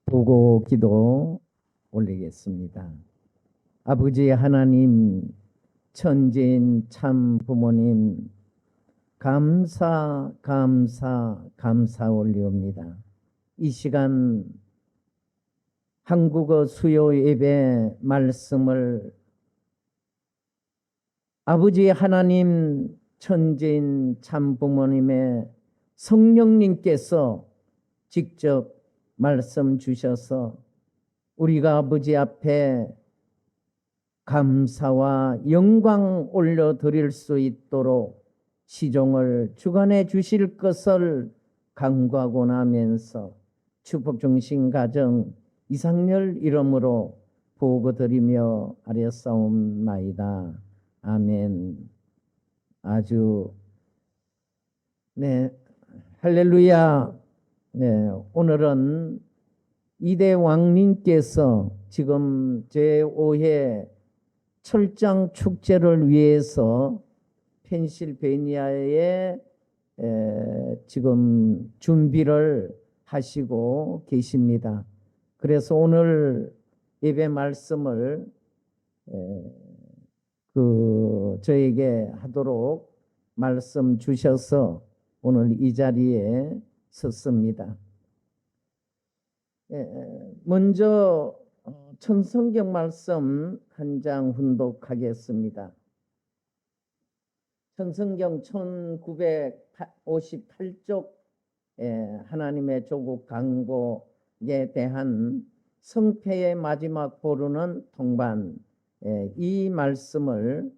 보고 기도 올리겠습니다. 아버지 하나님, 천지인 참 부모님, 감사 올리옵니다. 이 시간 한국어 수요 예배 말씀을 아버지 하나님, 천지인 참 부모님의 성령님께서 직접 말씀 주셔서 우리가 아버지 앞에 감사와 영광 올려드릴 수 있도록 시종을 주관해 주실 것을 간구하고 나면서 축복중심 가정 이상열 이름으로 보고드리며 아뢰사옵나이다. 아멘. 아주 할렐루야. 오늘은 이대 왕님께서 지금 제5회 철장 축제를 위해서 펜실베니아에 지금 준비를 하시고 계십니다. 그래서 오늘 예배 말씀을 저에게 하도록 말씀 주셔서 오늘 이 자리에 섰습니다. 먼저 천성경 말씀 한 장 훈독하겠습니다. 천성경 1958쪽 하나님의 조국 강국에 대한 성패의 마지막 보루는 통반, 이 말씀을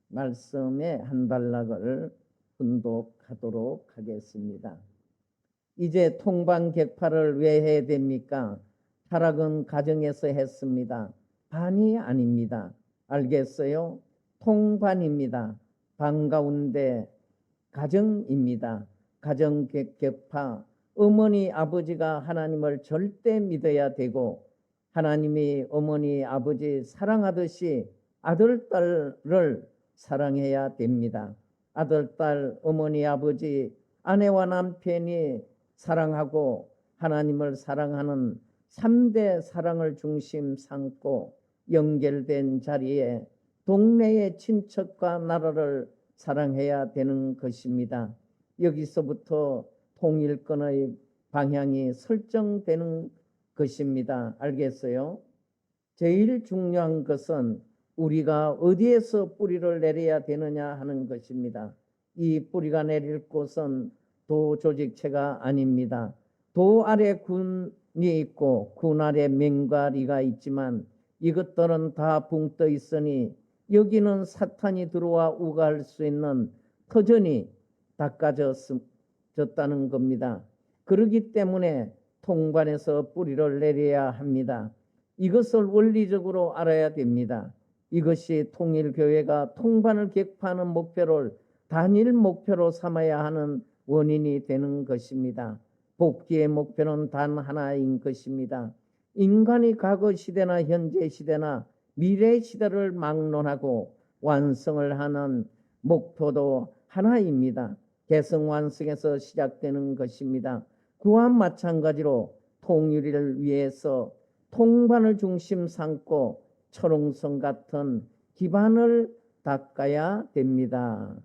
말씀의 한 단락을 훈독하도록 하겠습니다. 이제 통반 격파를 왜 해야 됩니까? 타락은 가정에서 했습니다. 반이 아닙니다. 알겠어요? 통반입니다. 반 가운데 가정입니다. 가정 격파. 어머니 아버지가 하나님을 절대 믿어야 되고 하나님이 어머니 아버지 사랑하듯이 아들 딸을 사랑해야 됩니다. 아들 딸 어머니 아버지 아내와 남편이 사랑하고 하나님을 사랑하는 3대 사랑을 중심 삼고 연결된 자리에 동네의 친척과 나라를 사랑해야 되는 것입니다. 여기서부터 통일권의 방향이 설정되는 것입니다. 알겠어요? 제일 중요한 것은 우리가 어디에서 뿌리를 내려야 되느냐 하는 것입니다. 이 뿌리가 내릴 곳은 도 조직체가 아닙니다. 도 아래 군이 있고 군 아래 명과 리가 있지만 이것들은 다 붕 떠 있으니 여기는 사탄이 들어와 우가할 수 있는 터전이 닦아졌다는 겁니다. 그렇기 때문에 통반에서 뿌리를 내려야 합니다. 이것을 원리적으로 알아야 됩니다. 이것이 통일교회가 통반을 격파하는 목표를 단일 목표로 삼아야 하는 원인이 되는 것입니다. 복귀의 목표는 단 하나인 것입니다. 인간이 과거 시대나 현재 시대나 미래 시대를 막론하고 완성을 하는 목표도 하나입니다. 개성완성에서 시작되는 것입니다. 그와 마찬가지로 통일을 위해서 통반을 중심 삼고 철옹성 같은 기반을 닦아야 됩니다.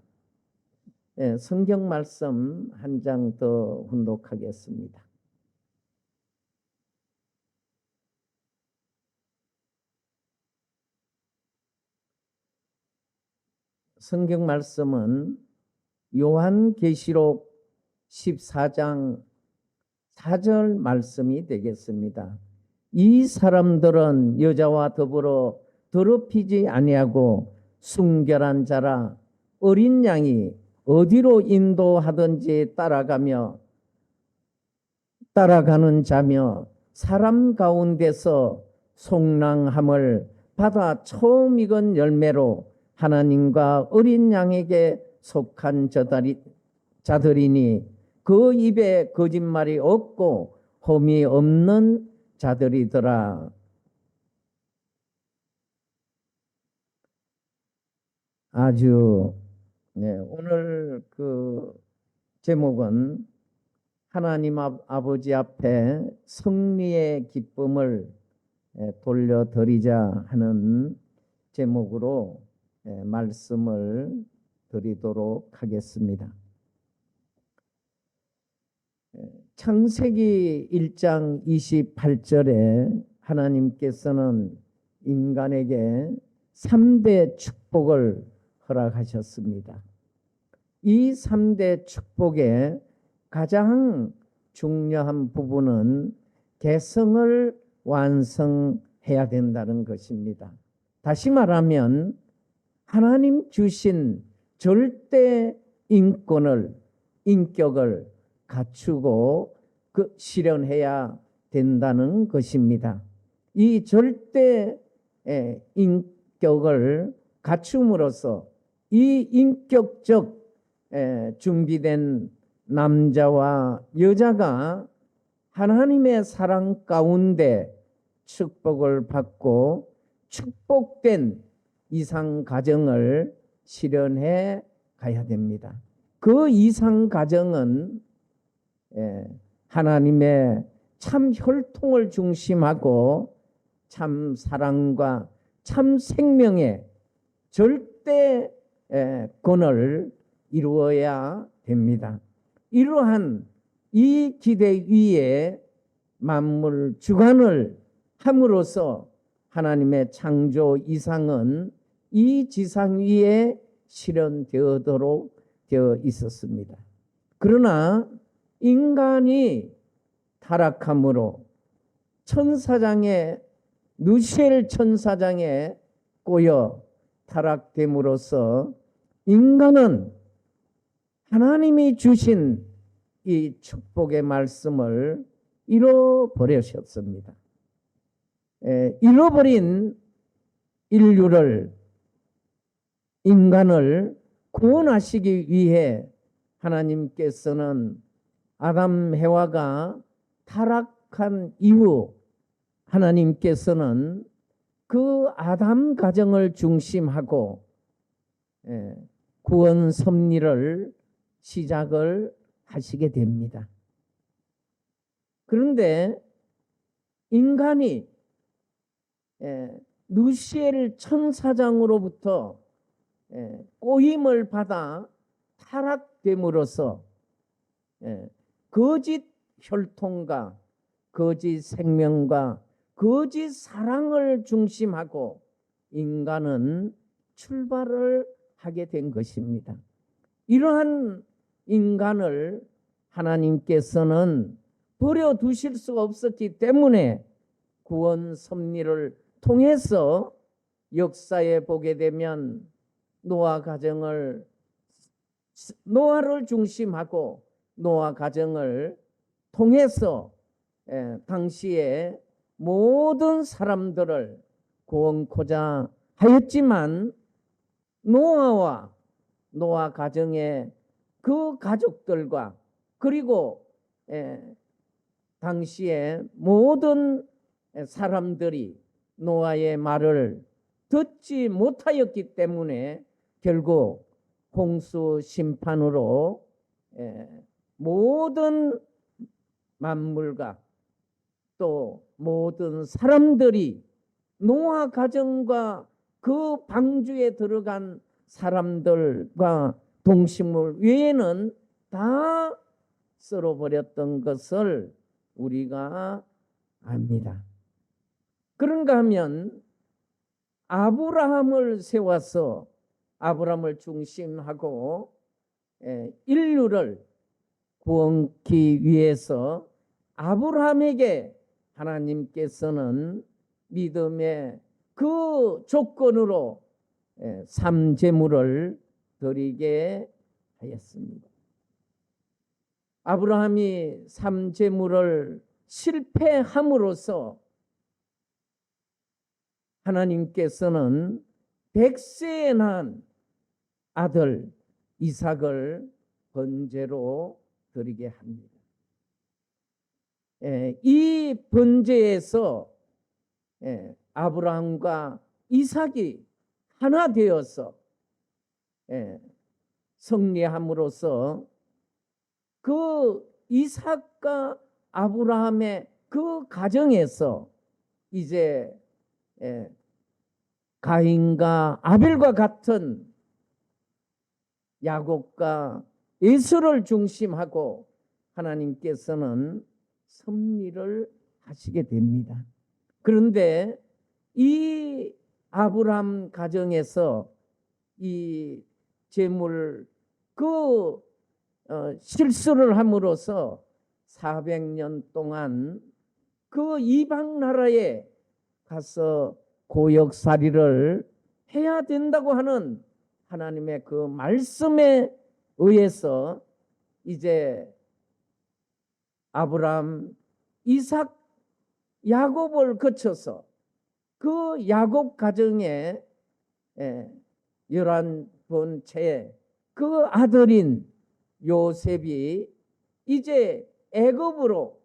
성경 말씀 한 장 더 훈독하겠습니다. 성경 말씀은 요한계시록 14장 4절 말씀이 되겠습니다. 이 사람들은 여자와 더불어 더럽히지 아니하고 순결한 자라 어린 양이 어디로 인도하든지 따라가는 자며 사람 가운데서 속랑함을 받아 처음 익은 열매로 하나님과 어린 양에게 속한 자들이니 그 입에 거짓말이 없고 험이 없는 자들이더라. 아주 오늘 그 제목은 하나님 아버지 앞에 승리의 기쁨을 돌려드리자 하는 제목으로 말씀을 드리도록 하겠습니다. 창세기 1장 28절에 하나님께서는 인간에게 3대 축복을 허락하셨습니다. 이 3대 축복의 가장 중요한 부분은 개성을 완성해야 된다는 것입니다. 다시 말하면 하나님 주신 절대 인격을 갖추고 실현해야 된다는 것입니다. 이 절대 인격을 갖춤으로써 이 인격적 준비된 남자와 여자가 하나님의 사랑 가운데 축복을 받고 축복된 이상 가정을 실현해 가야 됩니다. 그 이상 가정은 하나님의 참 혈통을 중심하고 참 사랑과 참 생명의 절대권을 이루어야 됩니다. 이러한 이 기대 위에 만물 주관을 함으로써 하나님의 창조 이상은 이 지상 위에 실현되도록 되어 있었습니다. 그러나 인간이 타락함으로 누시엘 천사장에 꼬여 타락됨으로써 인간은 하나님이 주신 이 축복의 말씀을 잃어버리셨습니다. 잃어버린 인간을 구원하시기 위해 하나님께서는 아담 해와가 타락한 이후 하나님께서는 그 아담 가정을 중심하고 구원 섭리를 시작을 하시게 됩니다. 그런데 인간이 누시엘 천사장으로부터 꼬임을 받아 타락됨으로써 거짓 혈통과 거짓 생명과 거짓 사랑을 중심하고 인간은 출발을 하게 된 것입니다. 이러한 인간을 하나님께서는 버려두실 수가 없었기 때문에 구원 섭리를 통해서 역사에 보게 되면 노아를 중심하고 노아 가정을 통해서 당시에 모든 사람들을 구원코자 하였지만 노아와 노아 가정의 그 가족들과 그리고 당시에 모든 사람들이 노아의 말을 듣지 못하였기 때문에 결국 홍수 심판으로 모든 만물과 또 모든 사람들이 노아 가정과 그 방주에 들어간 사람들과 동식물 외에는 다 썰어버렸던 것을 우리가 압니다. 그런가 하면 아브라함을 세워서 아브라함을 중심하고 인류를 구원하기 위해서 아브라함에게 하나님께서는 믿음의 그 조건으로 삼재물을 드리게 하였습니다. 아브라함이 삼재물을 실패함으로써 하나님께서는 100세에 난 아들 이삭을 번제로 드리게 합니다. 이 번제에서 아브라함과 이삭이 하나 되어서 승리함으로써 그 이삭과 아브라함의 그 가정에서 이제 가인과 아벨과 같은 야곱과 에서를 중심하고 하나님께서는 섭리를 하시게 됩니다. 그런데 이 아브라함 가정에서 이 재물 실수를 함으로써 400년 동안 그 이방 나라에 가서 고역살이를 해야 된다고 하는 하나님의 그 말씀에 의해서 이제 아브라함, 이삭, 야곱을 거쳐서 그 야곱 가정에 11번째 그 아들인 요셉이 이제 애굽으로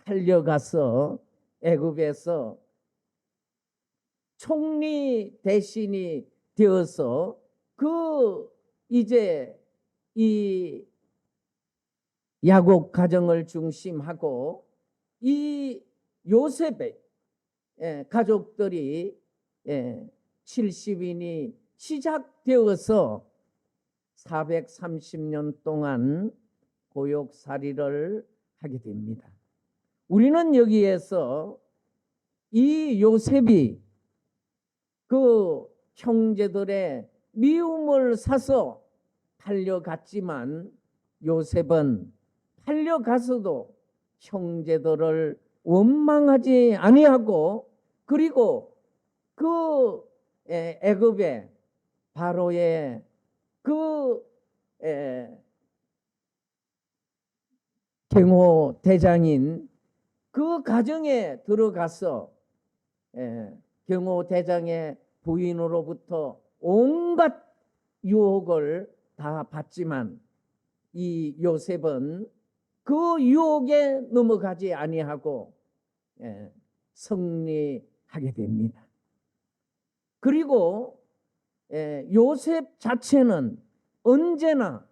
달려가서 애굽에서 총리 대신이 되어서 그 이제 이 야곱 가정을 중심하고 이 요셉의 가족들이 70인이 시작되어서 430년 동안 고역살이를 하게 됩니다. 우리는 여기에서 이 요셉이 그 형제들의 미움을 사서 팔려갔지만 요셉은 팔려가서도 형제들을 원망하지 아니하고 그리고 그 애굽의 바로의 그 경호 대장인 그 가정에 들어가서 경호 대장의 부인으로부터 온갖 유혹을 다 받지만 이 요셉은 그 유혹에 넘어가지 아니하고 승리하게 됩니다. 그리고 요셉 자체는 언제나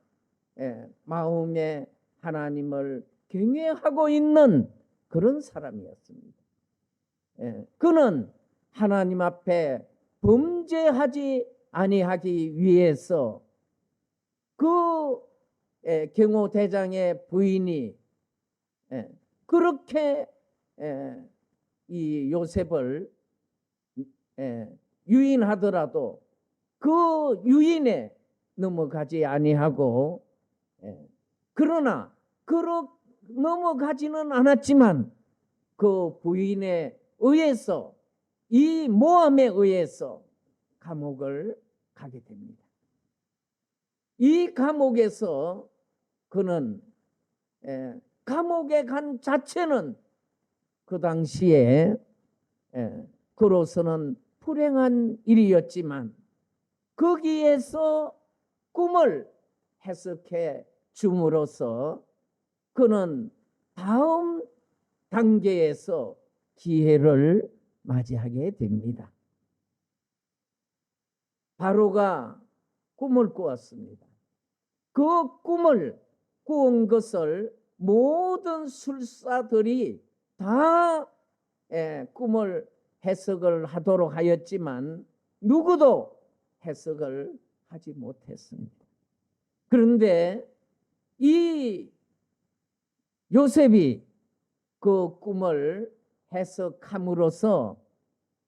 마음에 하나님을 경외하고 있는 그런 사람이었습니다. 그는 하나님 앞에 범죄하지 아니하기 위해서 그 경호 대장의 부인이 그렇게 이 요셉을 유인하더라도 그 유인에 넘어가지 아니하고 그러나 넘어가지는 않았지만 그 부인에 의해서 이 모함에 의해서 감옥을 가게 됩니다. 이 감옥에서 그는 감옥에 간 자체는 그 당시에 그로서는 불행한 일이었지만 거기에서 꿈을 해석해 줌으로써 그는 다음 단계에서 기회를 맞이하게 됩니다. 바로가 꿈을 꾸었습니다. 그 꿈을 꾸은 것을 모든 술사들이 다 꿈을 해석을 하도록 하였지만 누구도 해석을 하지 못했습니다. 그런데 이 요셉이 그 꿈을 해석함으로써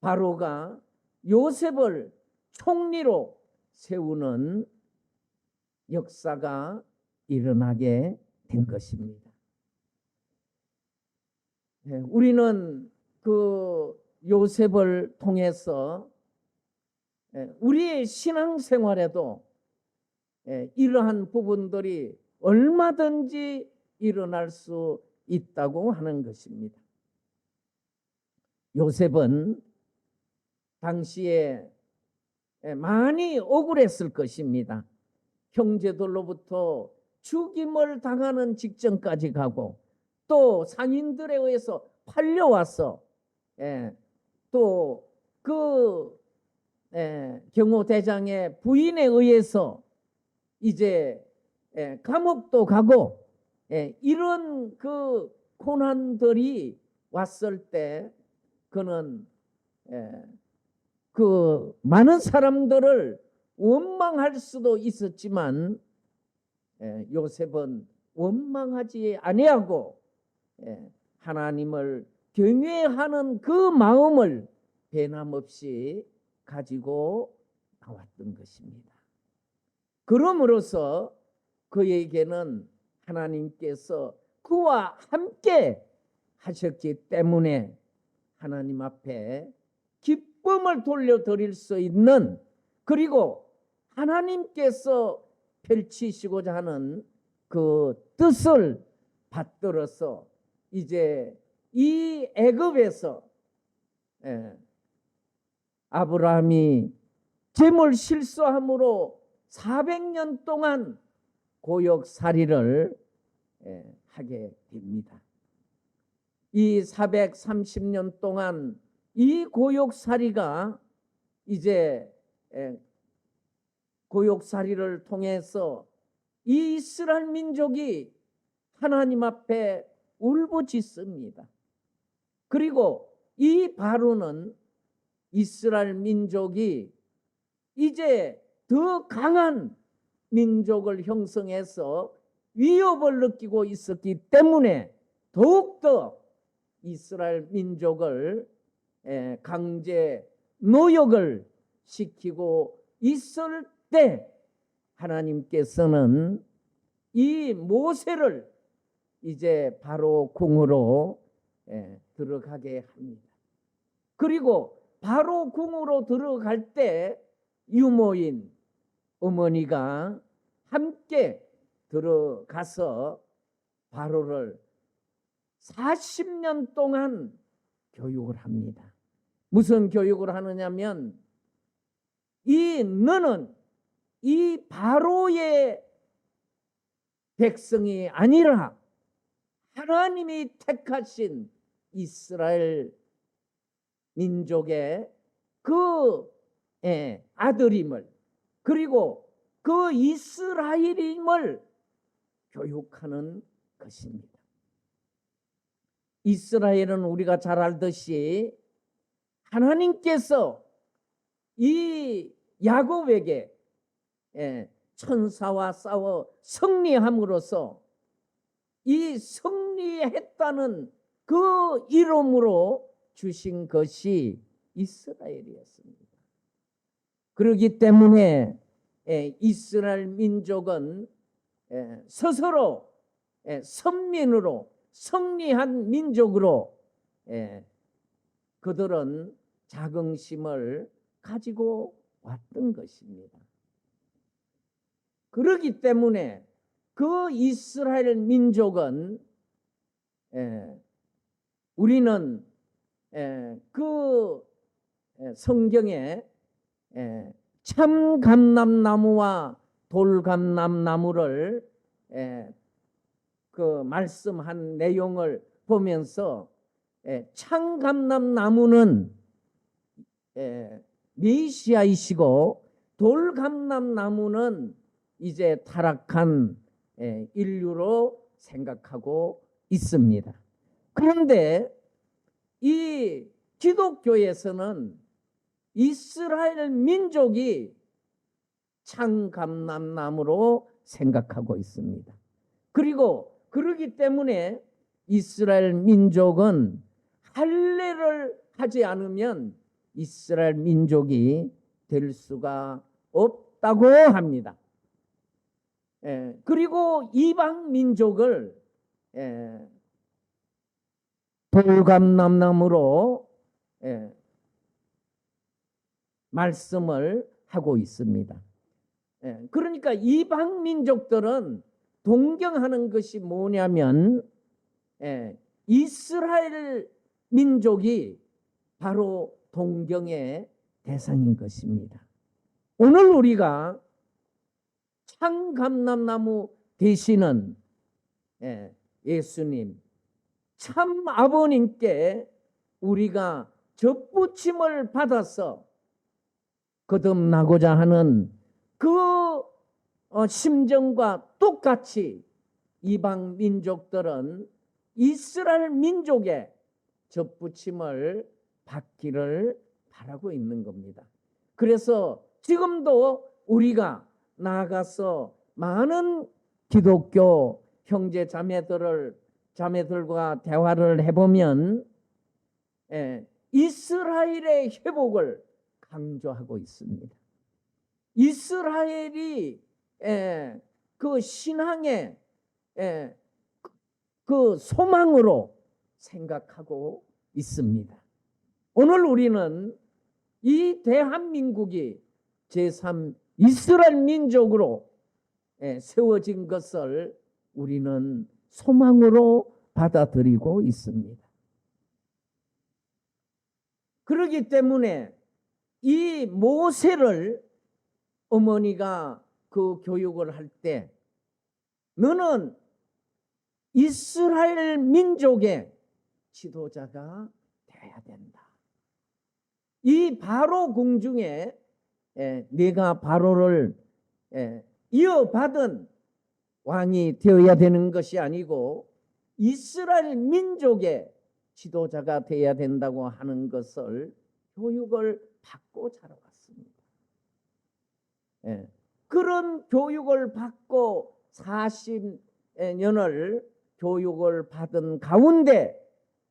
바로가 요셉을 총리로 세우는 역사가 일어나게 된 것입니다. 우리는 그 요셉을 통해서 우리의 신앙생활에도 이러한 부분들이 얼마든지 일어날 수 있다고 하는 것입니다. 요셉은 당시에 많이 억울했을 것입니다. 형제들로부터 죽임을 당하는 직전까지 가고 또 상인들에 의해서 팔려와서 또 그 경호대장의 부인에 의해서 이제 감옥도 가고 이런 그 고난들이 왔을 때 그는 그 많은 사람들을 원망할 수도 있었지만 요셉은 원망하지 아니하고 하나님을 경외하는 그 마음을 변함없이 가지고 나왔던 것입니다. 그럼으로써 그에게는 하나님께서 그와 함께 하셨기 때문에 하나님 앞에 기쁨을 돌려드릴 수 있는, 그리고 하나님께서 펼치시고자 하는 그 뜻을 받들어서 이제 이 애굽에서 아브라함이 재물 실수함으로 400년 동안 고역살이를 하게 됩니다. 이 430년 동안 이 고역살이가 이제 고역살이를 통해서 이 이스라엘 민족이 하나님 앞에 울부짖습니다. 그리고 이 바로는 이스라엘 민족이 이제 더 강한 민족을 형성해서 위협을 느끼고 있었기 때문에 더욱더 이스라엘 민족을 강제 노역을 시키고 있을 때 하나님께서는 이 모세를 이제 바로 궁으로 들어가게 합니다. 그리고 바로 궁으로 들어갈 때 유모인 어머니가 함께 들어가서 바로를 40년 동안 교육을 합니다. 무슨 교육을 하느냐면 너는 이 바로의 백성이 아니라 하나님이 택하신 이스라엘 민족의 그 아들임을, 그리고 그 이스라엘임을 교육하는 것입니다. 이스라엘은 우리가 잘 알듯이 하나님께서 이 야곱에게 천사와 싸워 승리함으로써 이 승리했다는 그 이름으로 주신 것이 이스라엘이었습니다. 그렇기 때문에 이스라엘 민족은 스스로 선민으로 승리한 민족으로 그들은 자긍심을 가지고 왔던 것입니다. 그렇기 때문에 그 이스라엘 민족은 우리는 그 성경에 참감람나무와 돌감람나무를 그 말씀한 내용을 보면서 참감람나무는 메시아이시고 돌감람나무는 이제 타락한 인류로 생각하고 있습니다. 그런데 이 기독교에서는 이스라엘 민족이 참감람나무로 생각하고 있습니다. 그리고 그러기 때문에 이스라엘 민족은 할례를 하지 않으면 이스라엘 민족이 될 수가 없다고 합니다. 그리고 이방 민족을 돌감람나무로 말씀을 하고 있습니다. 그러니까 이방 민족들은 동경하는 것이 뭐냐면 이스라엘 민족이 바로 동경의 대상인 것입니다. 오늘 우리가 참감람나무 되시는 예수님, 참 아버님께 우리가 접붙임을 받아서 거듭나고자 하는 그 심정과 똑같이 이방 민족들은 이스라엘 민족의 접붙임을 받기를 바라고 있는 겁니다. 그래서 지금도 우리가 나아가서 많은 기독교 형제 자매들과 대화를 해보면 이스라엘의 회복을 강조하고 있습니다. 이스라엘이 그 신앙의 그 소망으로 생각하고 있습니다. 오늘 우리는 이 대한민국이 제3 이스라엘 민족으로 세워진 것을 우리는 소망으로 받아들이고 있습니다. 그렇기 때문에 이 모세를 어머니가 그 교육을 할 때 너는 이스라엘 민족의 지도자가 되어야 된다. 이 바로 궁중에 네가 바로를 이어받은 왕이 되어야 되는 것이 아니고 이스라엘 민족의 지도자가 되어야 된다고 하는 것을 교육을 받고 자라왔습니다. 그런 교육을 받고 40년을 교육을 받은 가운데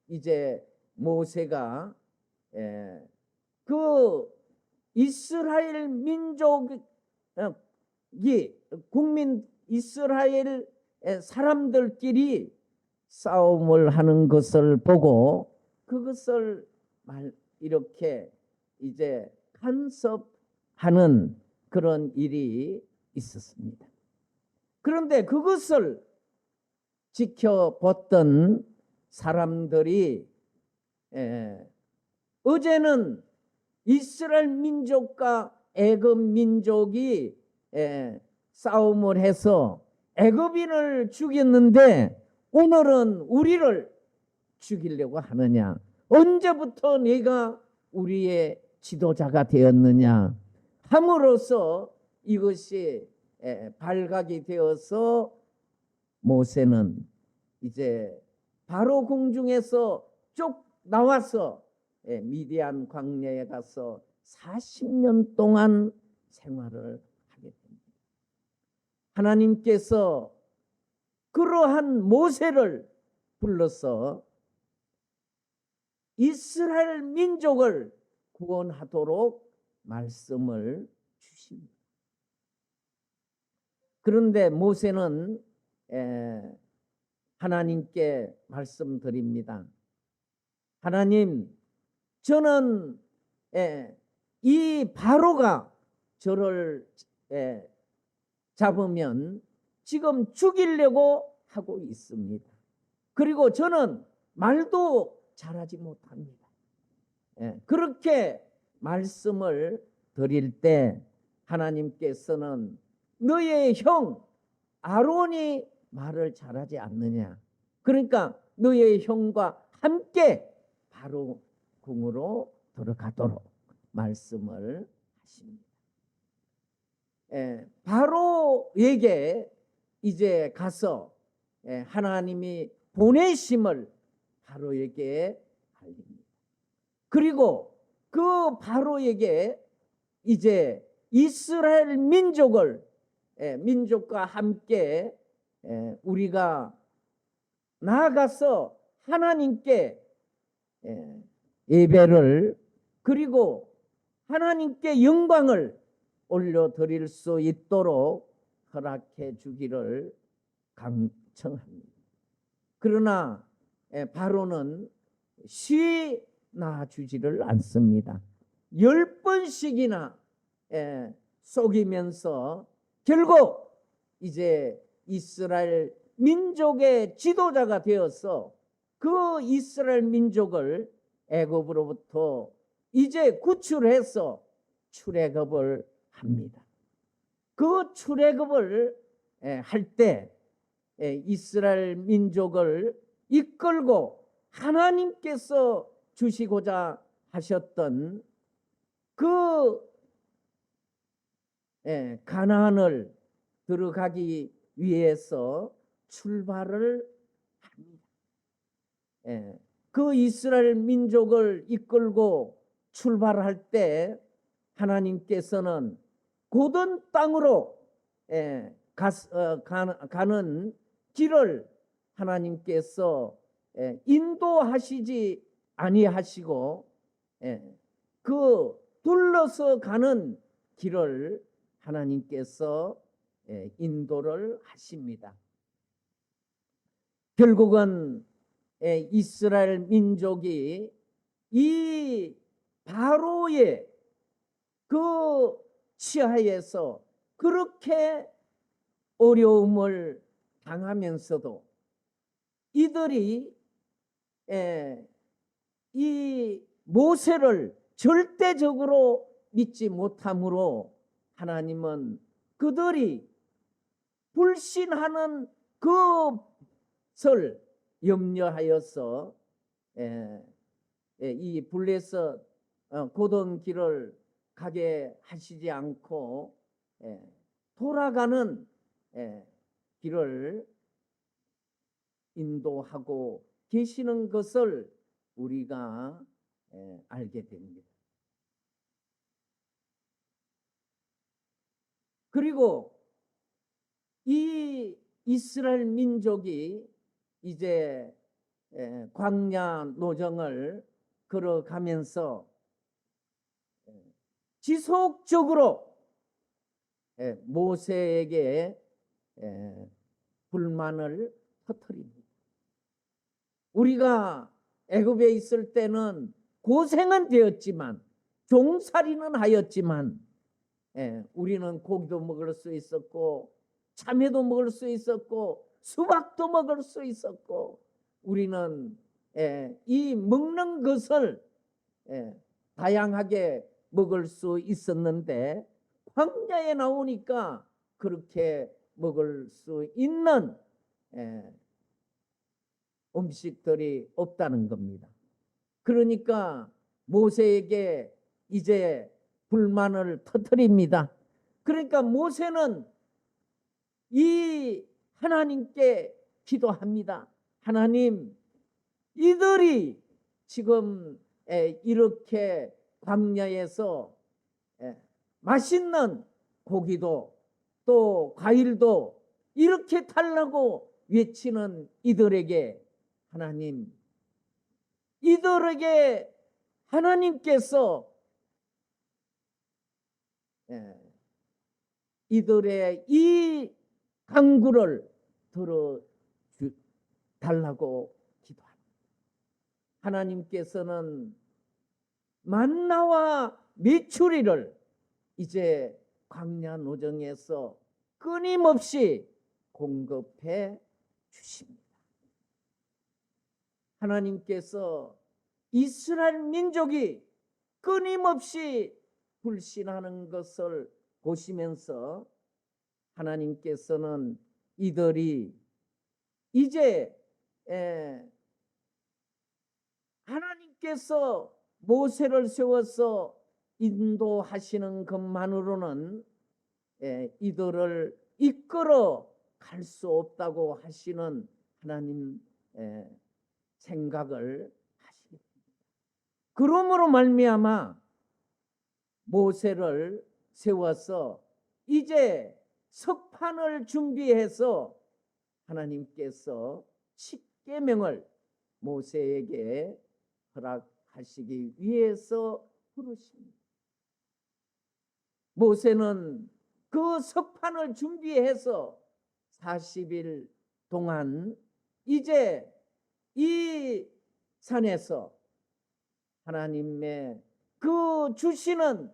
이제 모세가 그 이스라엘 민족이 국민 이스라엘 사람들끼리 싸움을 하는 것을 보고 그것을 이렇게 이제 간섭하는 그런 일이 있었습니다. 그런데 그것을 지켜봤던 사람들이 어제는 이스라엘 민족과 애굽 민족이 싸움을 해서 애굽인을 죽였는데 오늘은 우리를 죽이려고 하느냐? 언제부터 네가 우리의 지도자가 되었느냐? 함으로써 이것이 발각이 되어서 모세는 이제 바로 궁중에서 쭉 나와서 미디안 광야에 가서 40년 동안 생활을 하게 됩니다. 하나님께서 그러한 모세를 불러서 이스라엘 민족을 구원하도록 말씀을 주십니다. 그런데 모세는 하나님께 말씀드립니다. 하나님, 저는 이 바로가 저를 잡으면 지금 죽이려고 하고 있습니다. 그리고 저는 말도 잘하지 못합니다. 그렇게 말씀을 드릴 때 하나님께서는 너의 형 아론이 말을 잘하지 않느냐? 그러니까 너의 형과 함께 바로 궁으로 들어가도록 말씀을 하십니다. 바로에게 이제 가서 하나님이 보내심을 바로에게 알립니다. 그리고 그 바로에게 이제 이스라엘 민족과 함께 우리가 나아가서 하나님께 예배를 그리고 하나님께 영광을 올려드릴 수 있도록 허락해 주기를 강청합니다. 그러나 바로는 쉬나 주지를 않습니다. 10번씩이나 속이면서 결국 이제 이스라엘 민족의 지도자가 되어서 그 이스라엘 민족을 애굽으로부터 이제 구출해서 출애굽을 합니다. 그 출애굽을 할 때 이스라엘 민족을 이끌고 하나님께서 주시고자 하셨던 그 가나안을 들어가기 위해서 출발을 합니다. 그 이스라엘 민족을 이끌고 출발할 때 하나님께서는 고든 땅으로 가는 길을 하나님께서 인도하시지 아니하시고 그 둘러서 가는 길을 하나님께서 인도를 하십니다. 결국은 이스라엘 민족이 이 바로의 그 치하에서 그렇게 어려움을 당하면서도 이들이 이 모세를 절대적으로 믿지 못함으로 하나님은 그들이 불신하는 그것을 염려하여서 이 블레셋 고든 길을 가게 하시지 않고 돌아가는 길을 인도하고 계시는 것을 우리가 알게 됩니다. 그리고 이 이스라엘 민족이 이제 광야 노정을 걸어가면서 지속적으로 모세에게 불만을 터뜨립니다. 우리가 애굽에 있을 때는 고생은 되었지만 종살이는 하였지만 우리는 고기도 먹을 수 있었고 참외도 먹을 수 있었고 수박도 먹을 수 있었고 우리는 이 먹는 것을 다양하게 먹을 수 있었는데 광야에 나오니까 그렇게 먹을 수 있는 음식들이 없다는 겁니다. 그러니까 모세에게 이제 불만을 터뜨립니다. 그러니까 모세는 이 하나님께 기도합니다. 하나님, 이들이 지금 이렇게 광야에서 맛있는 고기도 또 과일도 이렇게 달라고 외치는 이들에게 하나님, 이들에게 하나님께서 이들의 이 간구를 들어달라고 기도합니다. 하나님께서는 만나와 메추리를 이제 광야 노정에서 끊임없이 공급해 주십니다. 하나님께서 이스라엘 민족이 끊임없이 불신하는 것을 보시면서 하나님께서는 이들이 이제 하나님께서 모세를 세워서 인도하시는 것만으로는 이들을 이끌어 갈 수 없다고 하시는 하나님 생각을 하시게 됩니다. 그러므로 말미암아 모세를 세워서 이제 석판을 준비해서 하나님께서 십계명을 모세에게 허락하시기 위해서 부르십니다. 모세는 그 석판을 준비해서 40일 동안 이제 이 산에서 하나님의 그 주시는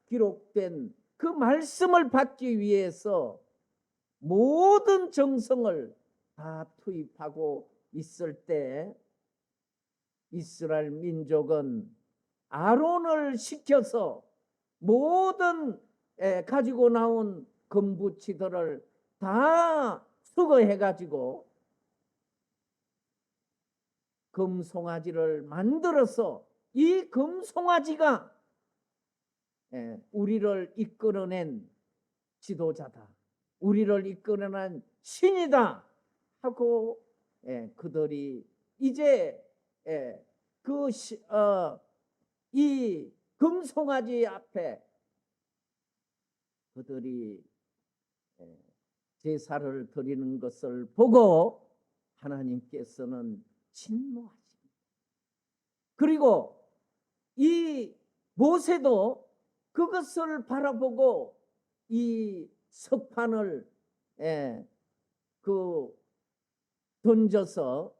기록된 그 말씀을 받기 위해서 모든 정성을 다 투입하고 있을 때 이스라엘 민족은 아론을 시켜서 모든 가지고 나온 금부치들을 다 수거해가지고 금송아지를 만들어서 이 금송아지가 우리를 이끌어낸 지도자다, 우리를 이끌어낸 신이다, 하고 그들이 이제 이 금송아지 앞에 그들이 제사를 드리는 것을 보고 하나님께서는 진노하십니다. 그리고 이 모세도 그것을 바라보고 이 석판을 던져서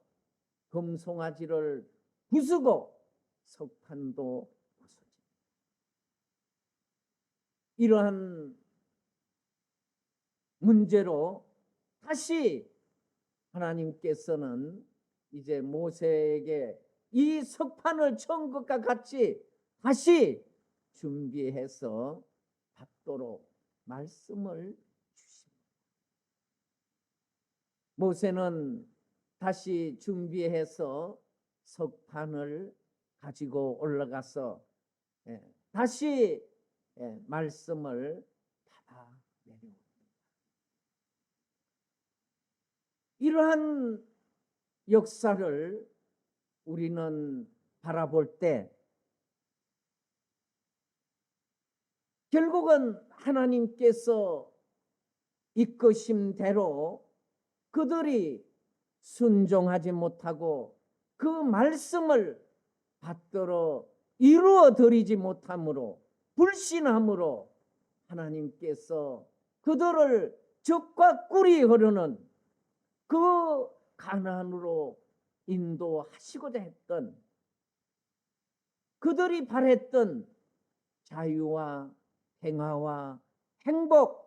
금송아지를 부수고 석판도 부서집니다. 이러한 문제로 다시 하나님께서는 이제 모세에게 이 석판을 처음 것과 같이 다시 준비해서 받도록 말씀을 주십니다. 모세는 다시 준비해서 석판을 가지고 올라가서 다시 말씀을 받아 내려옵니다. 이러한 역사를 우리는 바라볼 때 결국은 하나님께서 이끄심대로 그들이 순종하지 못하고 그 말씀을 받들어 이루어 드리지 못함으로 불신함으로 하나님께서 그들을 적과 꿀이 흐르는 그 가나안으로 인도하시고자 했던 그들이 바랬던 자유와 평화와 행복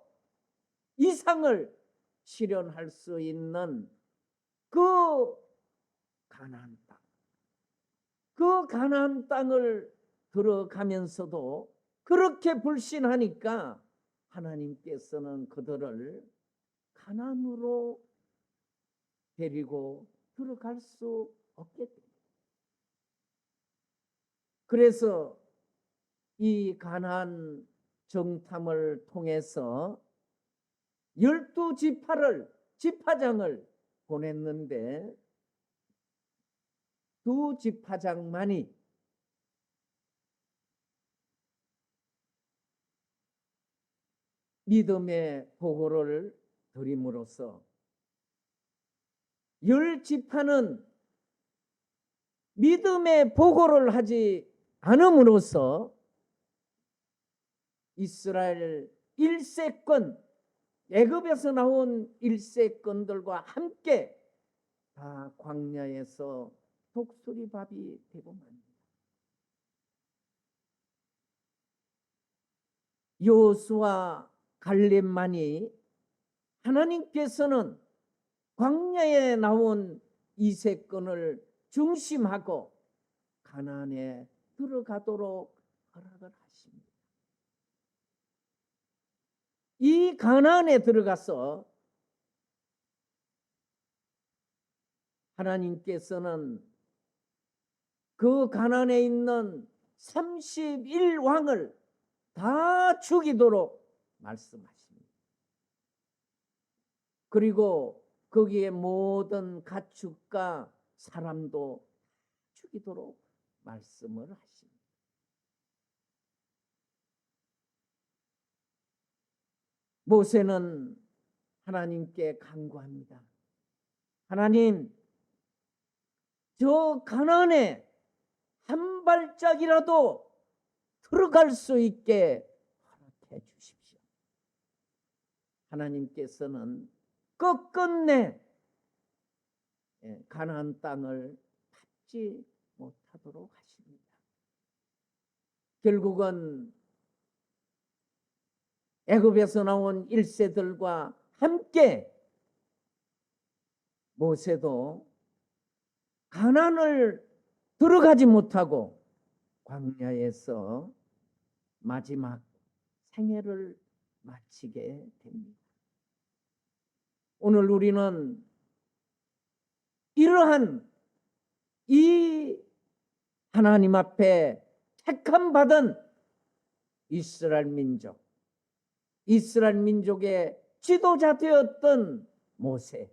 이상을 실현할 수 있는 그 가나안 땅, 그 가나안 땅을 들어가면서도 그렇게 불신하니까 하나님께서는 그들을 가나안으로 데리고 들어갈 수 없게 됩니다. 그래서 이 가나안 정탐을 통해서 12지파장을 보냈는데 두 지파장만이 믿음의 보고를 드림으로써 10지파는 믿음의 보고를 하지 않음으로써 이스라엘 1세권 애굽에서 나온 1세권들과 함께 다 광야에서 독수리밥이 되고 맙니다. 여호수아 갈렙만이 하나님께서는 광야에 나온 2세권을 중심하고 가나안에 들어가도록 허락을 하십니다. 이 가나안에 들어가서 하나님께서는 그 가나안에 있는 31왕을 다 죽이도록 말씀하십니다. 그리고 거기에 모든 가축과 사람도 죽이도록 말씀을 하십니다. 모세는 하나님께 간구합니다. 하나님, 저 가나안에 한 발짝이라도 들어갈 수 있게 허락해 주십시오. 하나님께서는 끝끝내 가나안 땅을 받지 못하도록 하십니다. 결국은 애굽에서 나온 1세들과 함께 모세도 가나안을 들어가지 못하고 광야에서 마지막 생애를 마치게 됩니다. 오늘 우리는 이러한 이 하나님 앞에 택함 받은 이스라엘 민족의 지도자 되었던 모세,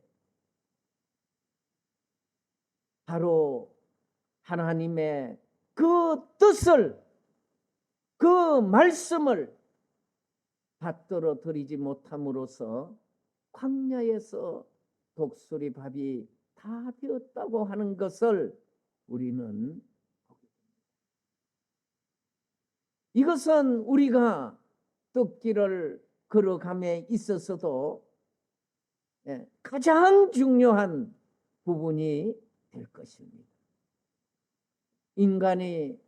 바로 하나님의 그 뜻을, 그 말씀을 받들어 드리지 못함으로써 광야에서 독수리 밥이 다 되었다고 하는 것을 우리는 이것은 우리가 뜻길을 걸어감에 있어서도 가장 중요한 부분이 될 것입니다. 인간의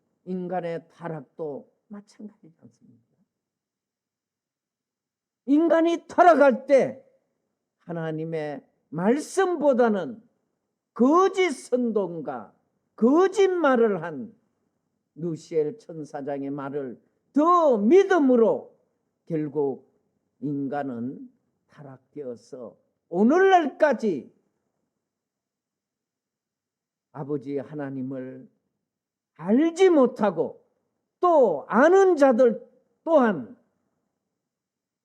타락도 마찬가지지 않습니까? 인간이 타락할 때 하나님의 말씀보다는 거짓 선동과 거짓말을 한 누시엘 천사장의 말을 더 믿음으로 결국 인간은 타락되어서 오늘날까지 아버지 하나님을 알지 못하고 또 아는 자들 또한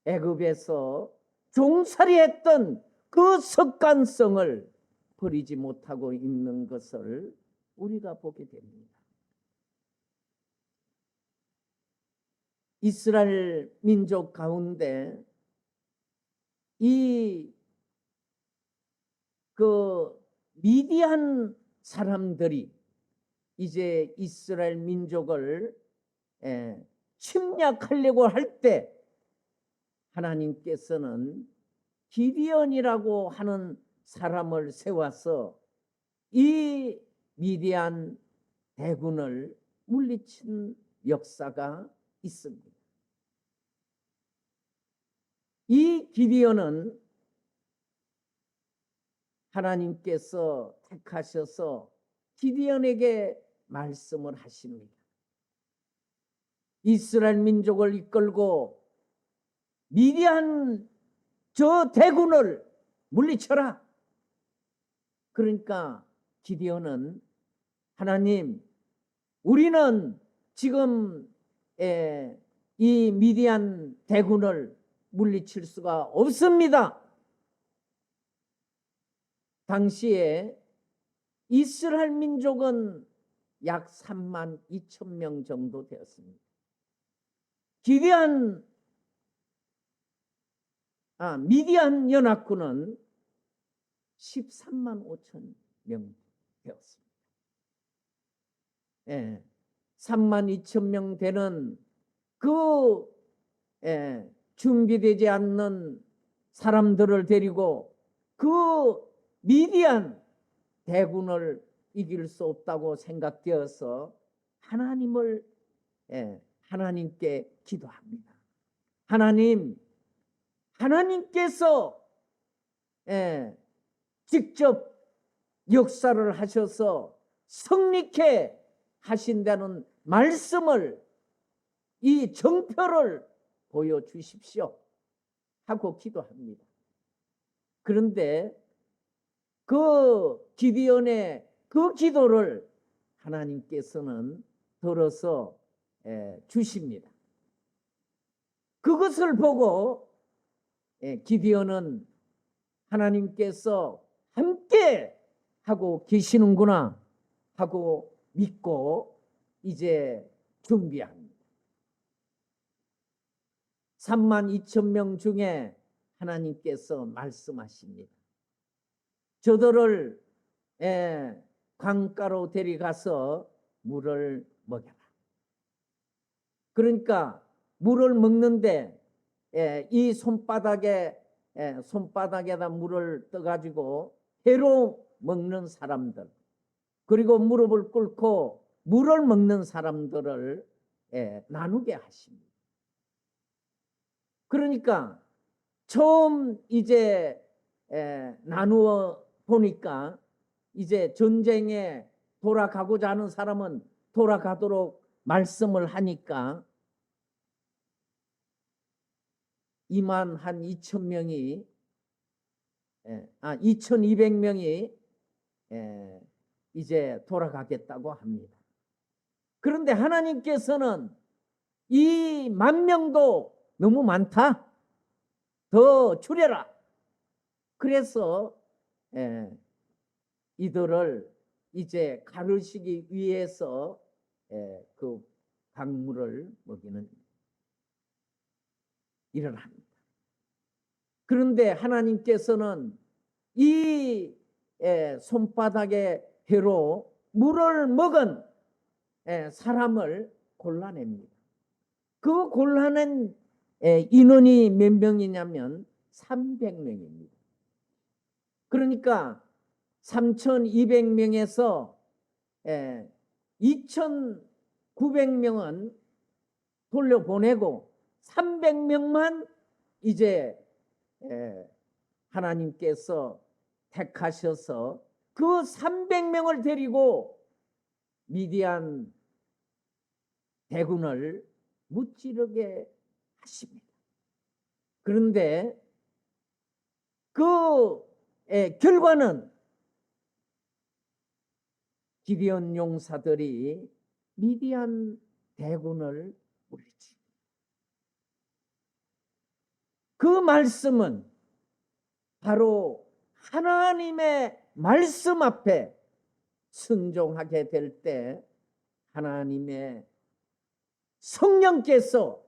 애굽에서 종살이했던 그 습관성을 버리지 못하고 있는 것을 우리가 보게 됩니다. 이스라엘 민족 가운데 미디안 사람들이 이제 이스라엘 민족을 침략하려고 할 때 하나님께서는 기디언이라고 하는 사람을 세워서 이 미디안 대군을 물리친 역사가 있습니다. 이 기디언은 하나님께서 택하셔서 기디언에게 말씀을 하십니다. 이스라엘 민족을 이끌고 미디안 저 대군을 물리쳐라. 그러니까 기디언은 하나님, 우리는 지금 이 미디안 대군을 물리칠 수가 없습니다. 당시에 이스라엘 민족은 약 3만 2천 명 정도 되었습니다. 미디안 연합군은 13만 5천 명 되었습니다. 3만 2천 명 되는 그 준비되지 않는 사람들을 데리고 그 미디안 대군을 이길 수 없다고 생각되어서 하나님께 기도합니다. 하나님께서 직접 역사를 하셔서 승리케 하신다는 말씀을, 이 정표를 보여주십시오 하고 기도합니다. 그런데 그 기디언의 그 기도를 하나님께서는 들어서 주십니다. 그것을 보고 기디언은 하나님께서 함께 하고 계시는구나 하고 믿고 이제 준비합니다. 3만 2천 명 중에 하나님께서 말씀하십니다. 저들을 강가로 데려가서 물을 먹여라. 그러니까 물을 먹는데 이 손바닥에다 물을 떠가지고 회로 먹는 사람들, 그리고 무릎을 꿇고 물을 먹는 사람들을 나누게 하십니다. 그러니까 처음 이제 나누어 보니까 이제 전쟁에 돌아가고자 하는 사람은 돌아가도록 말씀을 하니까 2만 한 2천 명이 2,200명이 이제 돌아가겠다고 합니다. 그런데 하나님께서는 이 10,000명도 너무 많다, 더 줄여라. 그래서 이들을 이제 가르치기 위해서 그 박물을 먹이는 일을 합니다. 그런데 하나님께서는 이 손바닥의 회로 물을 먹은 사람을 골라냅니다. 그 골라낸 인원이 몇 명이냐면 300명입니다. 그러니까 3,200명에서 2,900명은 돌려보내고 300명만 이제 하나님께서 택하셔서 그 300명을 데리고 미디안 대군을 무찌르게 하십니다. 그런데 그 결과는 기디온 용사들이 미디안 대군을 물리칩니다. 그 말씀은 바로 하나님의 말씀 앞에 순종하게 될 때 하나님의 성령께서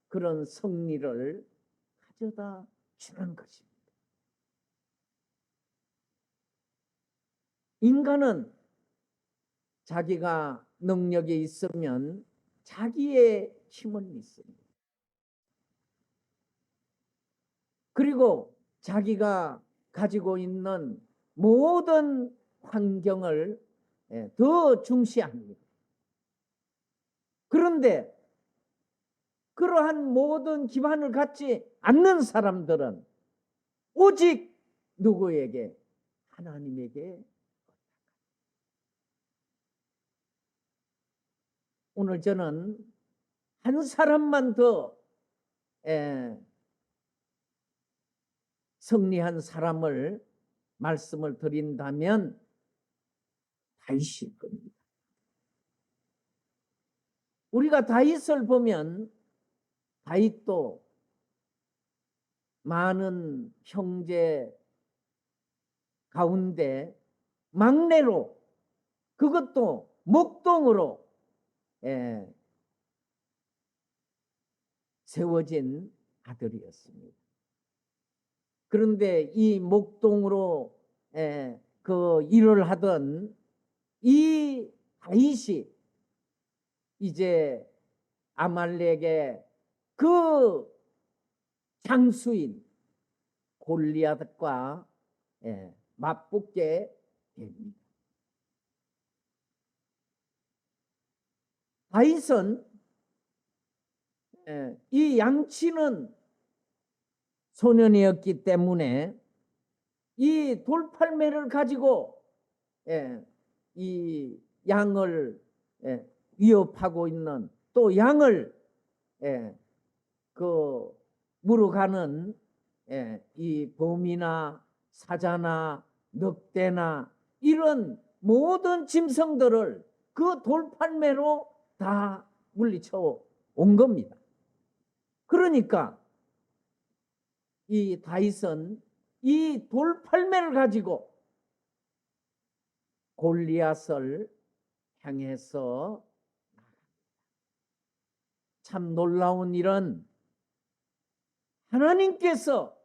그런 승리를 가져다 주는 것입니다. 인간은 자기가 능력이 있으면 자기의 힘을 믿습니다. 그리고 자기가 가지고 있는 모든 환경을 더 중시합니다. 그런데 그러한 모든 기반을 갖지 않는 사람들은 오직 누구에게? 하나님에게. 오늘 저는 한 사람만 더 승리한 사람을 말씀을 드린다면 다윗일 겁니다. 우리가 다윗을 보면 다윗도 많은 형제 가운데 막내로, 그것도 목동으로 세워진 아들이었습니다. 그런데 이 목동으로 그 일을 하던 이 다윗이 이제 아말렉의 그 장수인 골리앗과 맞붙게 됩니다. 다윗은 이 양치는 소년이었기 때문에 이 돌팔매를 가지고 이 양을 위협하고 있는, 또 양을 그 물어가는 이 범이나 사자나 늑대나 이런 모든 짐승들을 그 돌팔매로 다 물리쳐 온 겁니다. 그러니까 이 다윗은 이 돌팔매를 가지고 골리앗을 향해서 참 놀라운 일은 하나님께서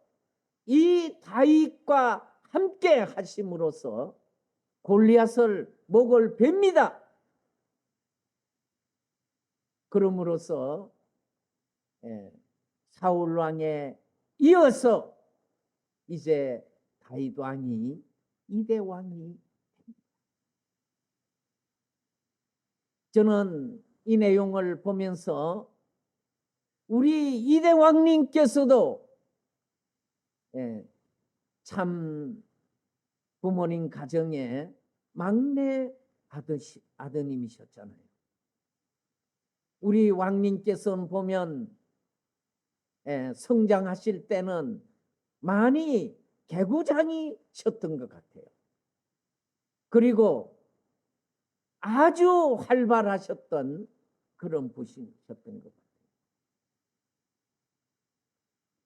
이 다윗과 함께 하심으로써 골리앗을 목을 뱁니다. 그러므로써 사울 왕에 이어서 이제 다윗 왕이 2대 왕이 됩니다. 저는 이 내용을 보면서 우리 2대 왕님께서도 참 부모님 가정의 막내 아드님이셨잖아요. 우리 왕님께서는 보면 성장하실 때는 많이 개구장이셨던 것 같아요. 그리고 아주 활발하셨던 그런 부시셨던 것 같아요.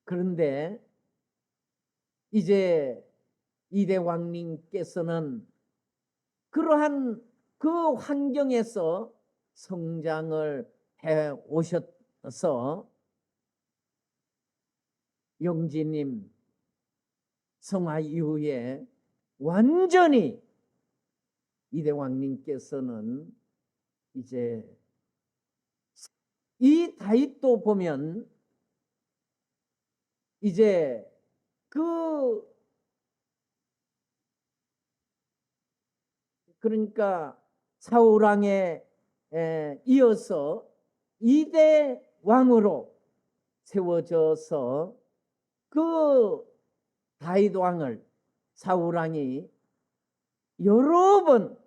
그런데 이제 2대 왕님께서는 그러한 그 환경에서 성장을 해 오셔서 영지님 성화 이후에 완전히 이대왕님께서는 이제 이 다윗도 보면 이제 그러니까 사울왕에 이어서 2대 왕으로 세워져서 그 다윗 왕을 사울왕이 여러 번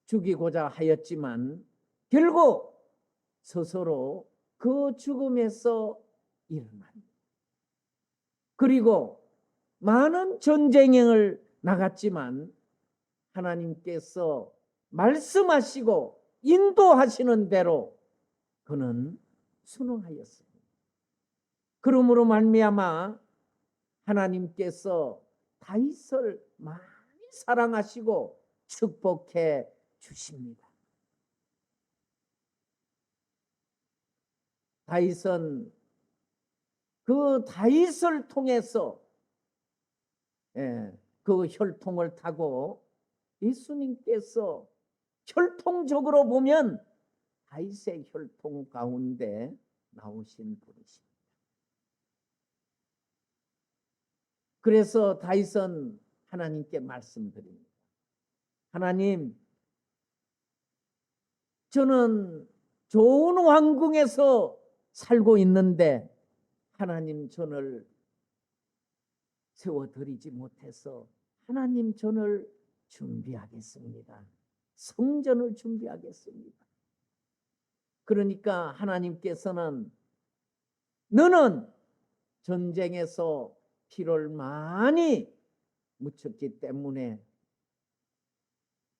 죽이고자 하였지만 결국 스스로 그 죽음에서 일어납니다. 그리고 많은 전쟁을 나갔지만 하나님께서 말씀하시고 인도하시는 대로 그는 순응하였습니다. 그러므로 말미암아 하나님께서 다윗을 많이 사랑하시고 축복해 주십니다. 다윗은 그 다윗을 통해서 그 혈통을 타고 예수님께서 혈통적으로 보면 다윗의 혈통 가운데 나오신 분이십니다. 그래서 다윗은 하나님께 말씀드립니다. 하나님, 저는 좋은 왕궁에서 살고 있는데 하나님 저를 세워드리지 못해서 하나님 저를 준비하겠습니다. 성전을 준비하겠습니다. 그러니까 하나님께서는 너는 전쟁에서 피를 많이 묻혔기 때문에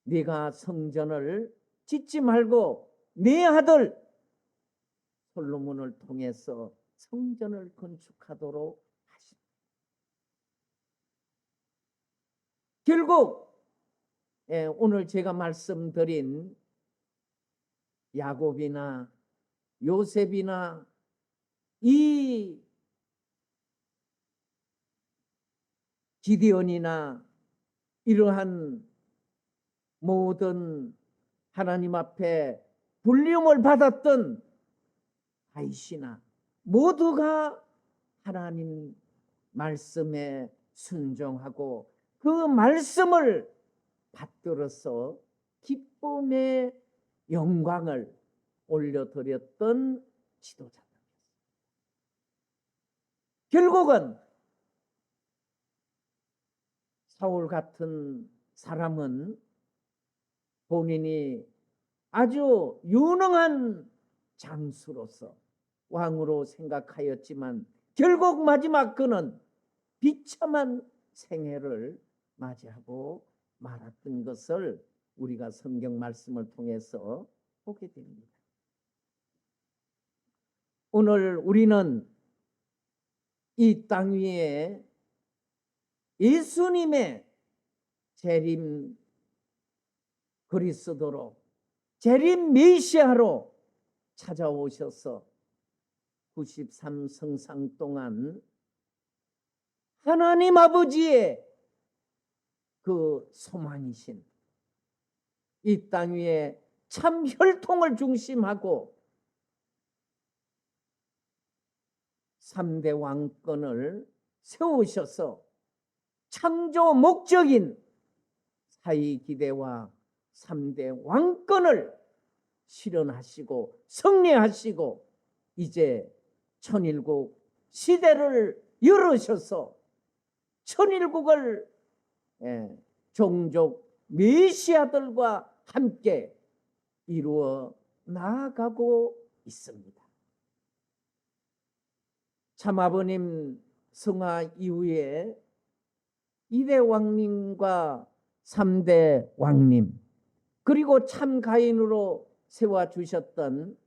네가 성전을 짓지 말고 네 아들 솔로몬을 통해서 성전을 건축하도록 하십니다. 결국 오늘 제가 말씀드린 야곱이나 요셉이나 이 기디온이나 이러한 모든 하나님 앞에 불림을 받았던 다윗이나 모두가 하나님 말씀에 순종하고 그 말씀을 받들어서 기쁨의 영광을 올려드렸던 지도자들. 결국은 사울 같은 사람은 본인이 아주 유능한 장수로서 왕으로 생각하였지만 결국 마지막 그는 비참한 생애를 맞이하고 말았던 것을 우리가 성경 말씀을 통해서 보게 됩니다. 오늘 우리는 이 땅 위에 예수님의 재림 그리스도로 재림 메시아로 찾아오셔서 93성상 동안 하나님 아버지의 그 소망이신 이 땅 위에 참 혈통을 중심하고 3대 왕권을 세우셔서 창조 목적인 사이기대와 3대 왕권을 실현하시고 승리하시고 이제 천일국 시대를 열으셔서 천일국을 종족 메시아들과 함께 이루어 나아가고 있습니다. 참아버님 성화 이후에 2대 왕님과 3대 왕님 그리고 참 가인으로 세워주셨던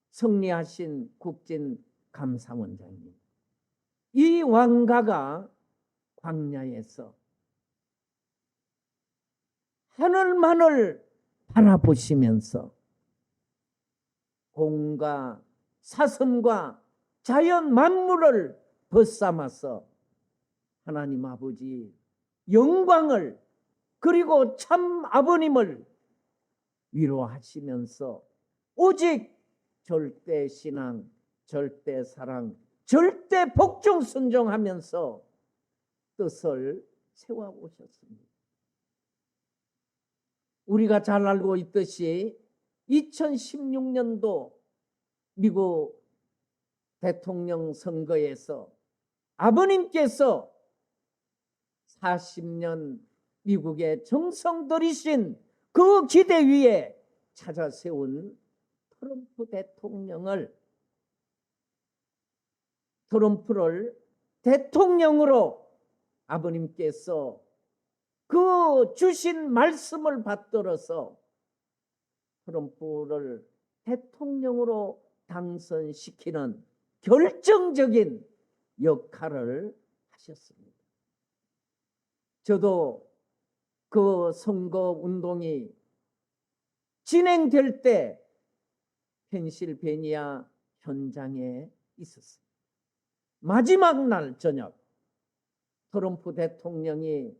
승리하신 국진 감사원장님 이 왕가가 광야에서 하늘만을 바라보시면서 공과 사슴과 자연 만물을 벗삼아서 하나님 아버지 영광을 그리고 참 아버님을 위로하시면서 오직 절대 신앙, 절대 사랑, 절대 복종 순종하면서 뜻을 세워 오셨습니다. 우리가 잘 알고 있듯이 2016년도 미국 대통령 선거에서 아버님께서 40년 미국의 정성 들이신 그 기대 위에 찾아 세운 트럼프를 대통령으로 아버님께서 그 주신 말씀을 받들어서 트럼프를 대통령으로 당선시키는 결정적인 역할을 하셨습니다. 저도 그 선거 운동이 진행될 때 펜실베니아 현장에 있었습니다. 마지막 날 저녁 트럼프 대통령이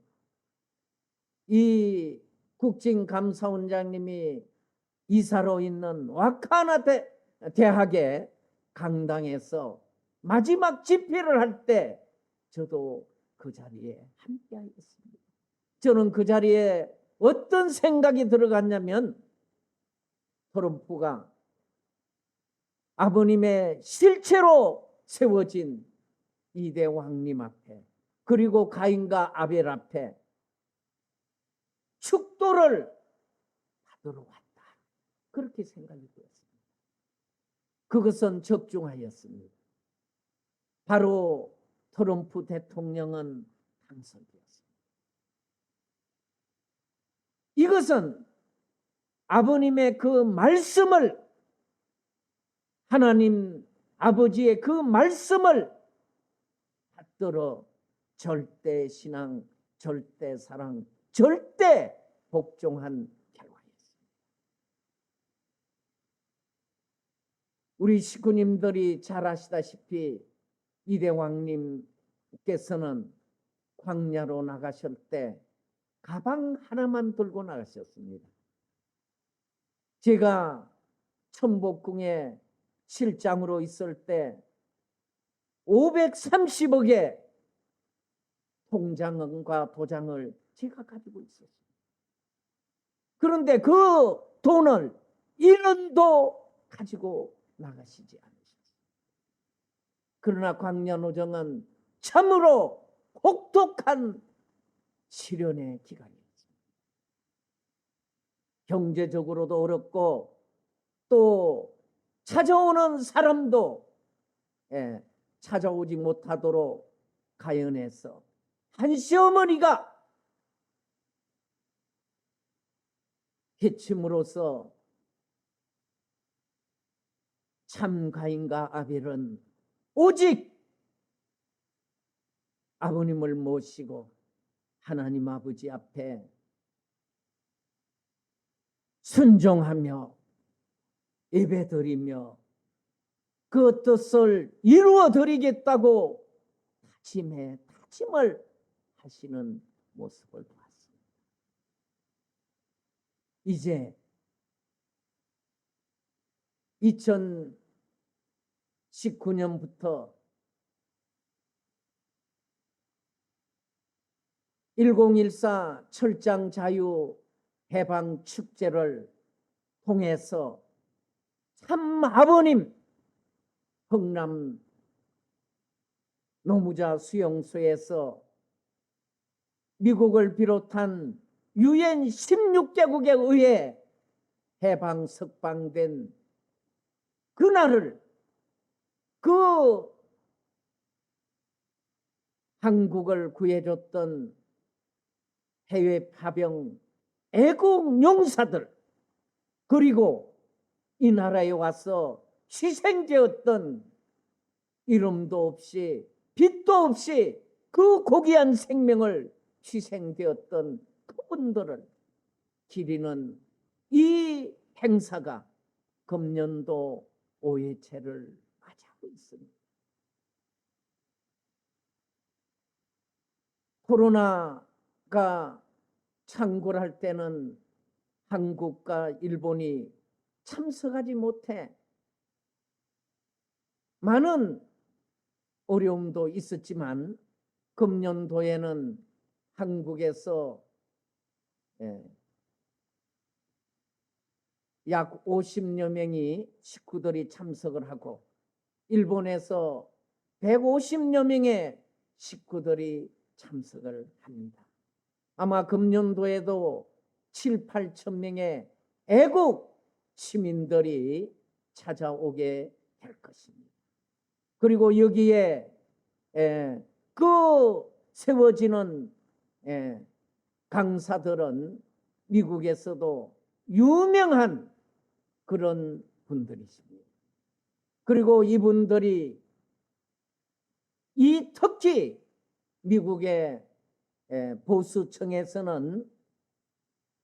이 국진감사원장님이 이사로 있는 와카나 대학의 강당에서 마지막 집회를 할 때 저도 그 자리에 함께하였습니다. 저는 그 자리에 어떤 생각이 들어갔냐면 트럼프가 아버님의 실체로 세워진 이대 왕님 앞에 그리고 가인과 아벨 앞에 축도를 받으러 왔다. 그렇게 생각이 되었습니다. 그것은 적중하였습니다. 바로 트럼프 대통령은 당선되었습니다. 이것은 아버님의 그 말씀을 하나님 아버지의 그 말씀을 받들어 절대 신앙, 절대 사랑, 절대 복종한 결과였습니다. 우리 식구님들이 잘 아시다시피 이대왕님께서는 광야로 나가실 때 가방 하나만 들고 나가셨습니다. 제가 천복궁에 실장으로 있을 때 530억의 통장과 도장을 제가 가지고 있었어요. 그런데 그 돈을 1원도 가지고 나가시지 않으셨어요. 그러나 광야노정은 참으로 혹독한 시련의 기간이었습니다. 경제적으로도 어렵고 또 찾아오는 사람도 찾아오지 못하도록 가연해서 한 시어머니가 해침으로써 참 가인과 아벨은 오직 아버님을 모시고 하나님 아버지 앞에 순종하며 예배드리며 그 뜻을 이루어 드리겠다고 다짐을 하시는 모습을 보았습니다. 이제 2019년부터 1014 철장 자유 해방 축제를 통해서 참 아버님 흥남 노무자 수용소에서 미국을 비롯한 유엔 16개국에 의해 해방 석방된 그날을 그 한국을 구해줬던 해외 파병 애국 용사들 그리고 이 나라에 와서 희생되었던 이름도 없이 빛도 없이 그 고귀한 생명을 희생되었던 그분들을 기리는 이 행사가 금년도 5회째를 맞이하고 있습니다. 코로나가 창궐할 때는 한국과 일본이 참석하지 못해 많은 어려움도 있었지만 금년도에는 한국에서 약 50여 명이 식구들이 참석을 하고 일본에서 150여 명의 식구들이 참석을 합니다. 아마 금년도에도 7, 8천 명의 애국 시민들이 찾아오게 될 것입니다. 그리고 여기에 그 세워지는 강사들은 미국에서도 유명한 그런 분들이십니다. 그리고 이분들이 특히 미국의 보수층에서는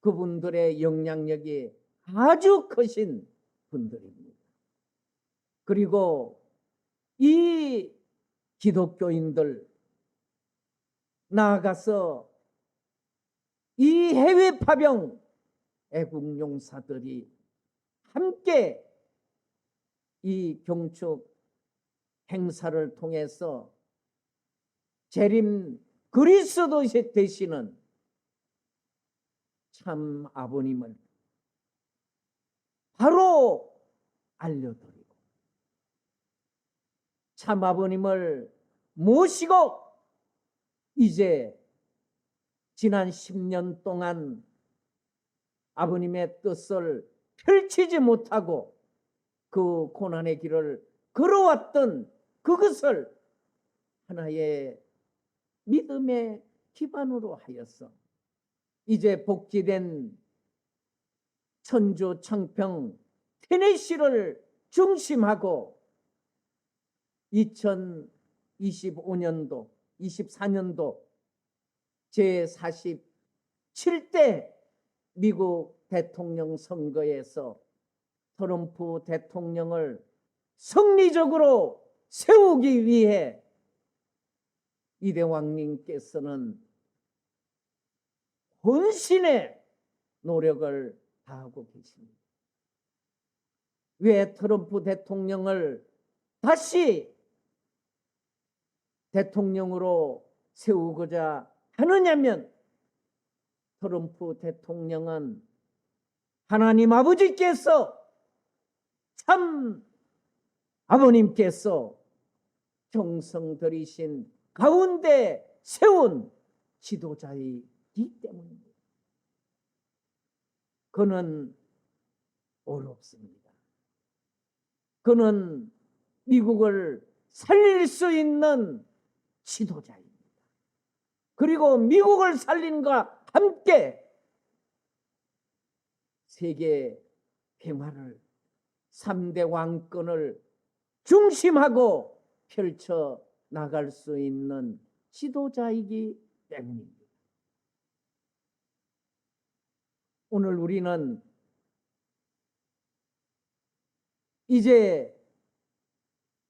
그분들의 영향력이 아주 크신 분들입니다. 그리고 이 기독교인들 나아가서 이 해외 파병 애국용사들이 함께 이 경축 행사를 통해서 재림 그리스도 되시는 참 아버님을 바로 알려드리고 참 아버님을 모시고 이제 지난 10년 동안 아버님의 뜻을 펼치지 못하고 그 고난의 길을 걸어왔던 그것을 하나의 믿음의 기반으로 하여서 이제 복귀된 천주 청평 테네시를 중심하고 2025년도 24년도 제47대 미국 대통령 선거에서 트럼프 대통령을 성리적으로 세우기 위해 이대왕님께서는 혼신의 노력을 다하고 계십니다. 왜 트럼프 대통령을 다시 대통령으로 세우고자 하느냐면 트럼프 대통령은 하나님 아버지께서 참 아버님께서 정성 들이신 가운데 세운 지도자이기 때문입니다. 그는 어렵습니다. 그는 미국을 살릴 수 있는 지도자입니다. 그리고 미국을 살린과 함께 세계 평화를 3대 왕권을 중심하고 펼쳐 나갈 수 있는 지도자이기 때문입니다. 오늘 우리는 이제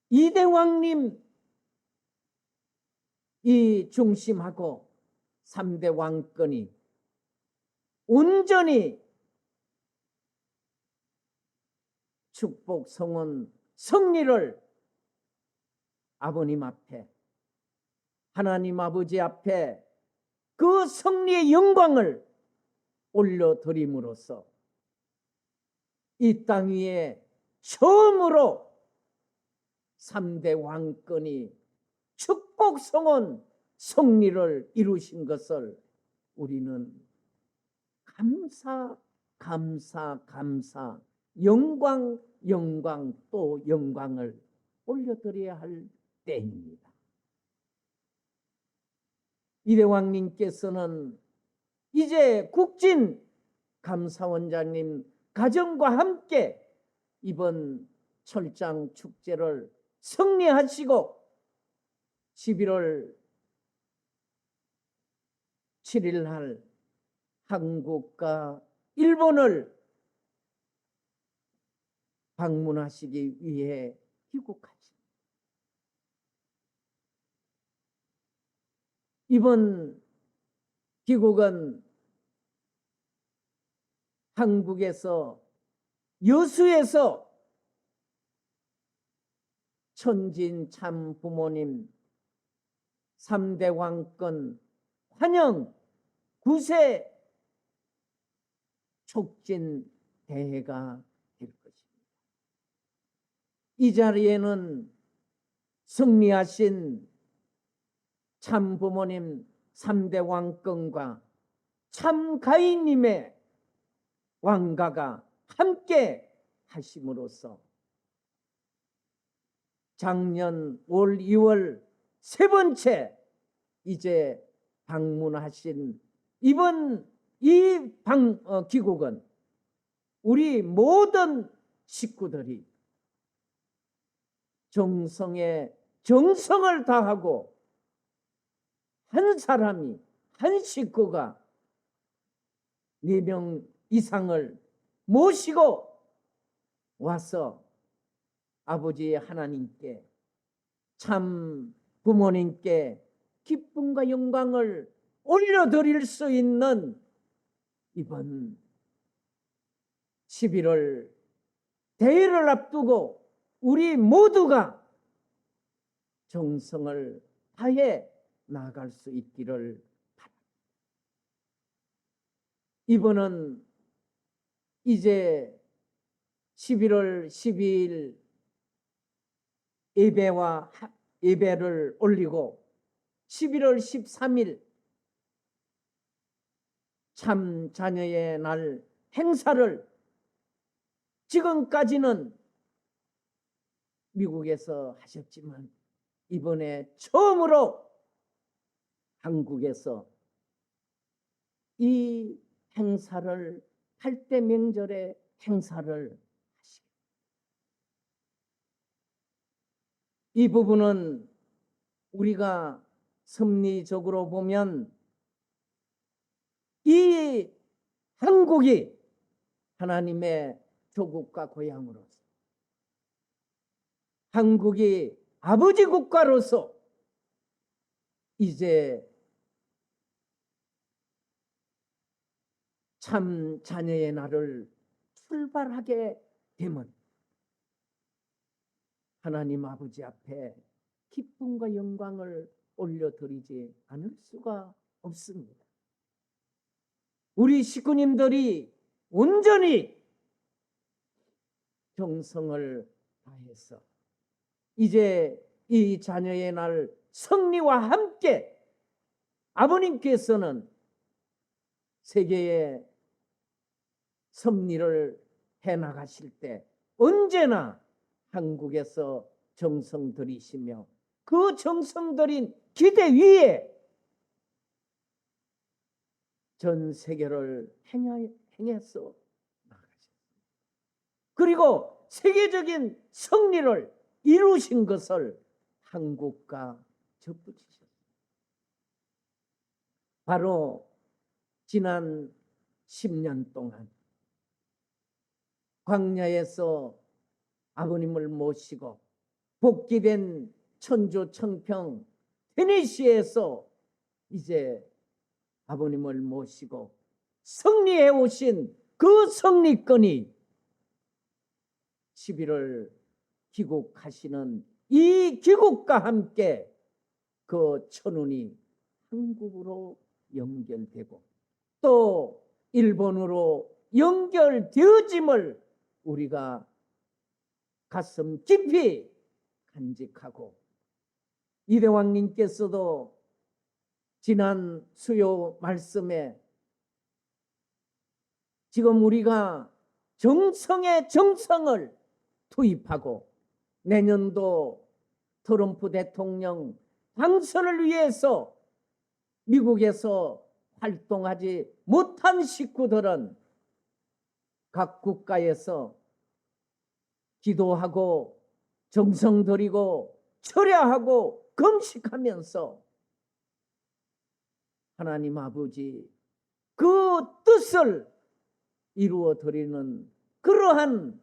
이대왕님 이 중심하고 3대 왕권이 온전히 축복 성원 승리를 아버님 앞에 하나님 아버지 앞에 그 승리의 영광을 올려드림으로써 이 땅 위에 처음으로 3대 왕권이 축복 성원 승리를 이루신 것을 우리는 감사 영광 또 영광을 올려드려야 할 때입니다. 이대왕님께서는 이제 국진 감사원장님 가정과 함께 이번 철장 축제를 승리하시고 11월 7일 날 한국과 일본을 방문하시기 위해 귀국하십니다. 이번 귀국은 한국에서 여수에서 천진 참 부모님 3대 왕권 환영 9세 촉진 대회가 될 것입니다. 이 자리에는 승리하신 참 부모님 3대 왕권과 참 가인님의 왕가가 함께 하심으로써 작년 올 2월 세 번째 이제 방문하신 이번 이 귀국은 우리 모든 식구들이 정성에 정성을 다하고 한 사람이 한 식구가 4명 이상을 모시고 와서 아버지 하나님께 참 부모님께 기쁨과 영광을 올려드릴 수 있는 이번 11월 대회를 앞두고 우리 모두가 정성을 다해 나아갈 수 있기를 바랍니다. 이번은 이제 11월 12일 예배를 올리고 11월 13일 참 자녀의 날 행사를 지금까지는 미국에서 하셨지만 이번에 처음으로 한국에서 이 행사를 8대 명절의 행사를 하시게. 이 부분은 우리가 섭리적으로 보면 이 한국이 하나님의 조국과 고향으로서 한국이 아버지 국가로서 이제 참 자녀의 날을 출발하게 되면 하나님 아버지 앞에 기쁨과 영광을 올려드리지 않을 수가 없습니다. 우리 식구님들이 온전히 정성을 다해서 이제 이 자녀의 날 승리와 함께 아버님께서는 세계의 섭리를 해나가실 때 언제나 한국에서 정성 들이시며 그 정성 들인 기대 위에 전 세계를 행해서 나가셨습니다. 그리고 세계적인 승리를 이루신 것을 한국과 접붙이셨습니다. 바로 지난 10년 동안 광야에서 아버님을 모시고 복귀된 천주 청평 테네시에서 이제 아버님을 모시고 승리해 오신 그 승리권이 11월 귀국하시는 이 귀국과 함께 그 천운이 한국으로 연결되고 또 일본으로 연결되어짐을 우리가 가슴 깊이 간직하고 이대왕님께서도 지난 수요 말씀에 지금 우리가 정성에 정성을 투입하고 내년도 트럼프 대통령 당선을 위해서 미국에서 활동하지 못한 식구들은 각 국가에서 기도하고 정성 들이고 철야하고 금식하면서 하나님 아버지 그 뜻을 이루어 드리는 그러한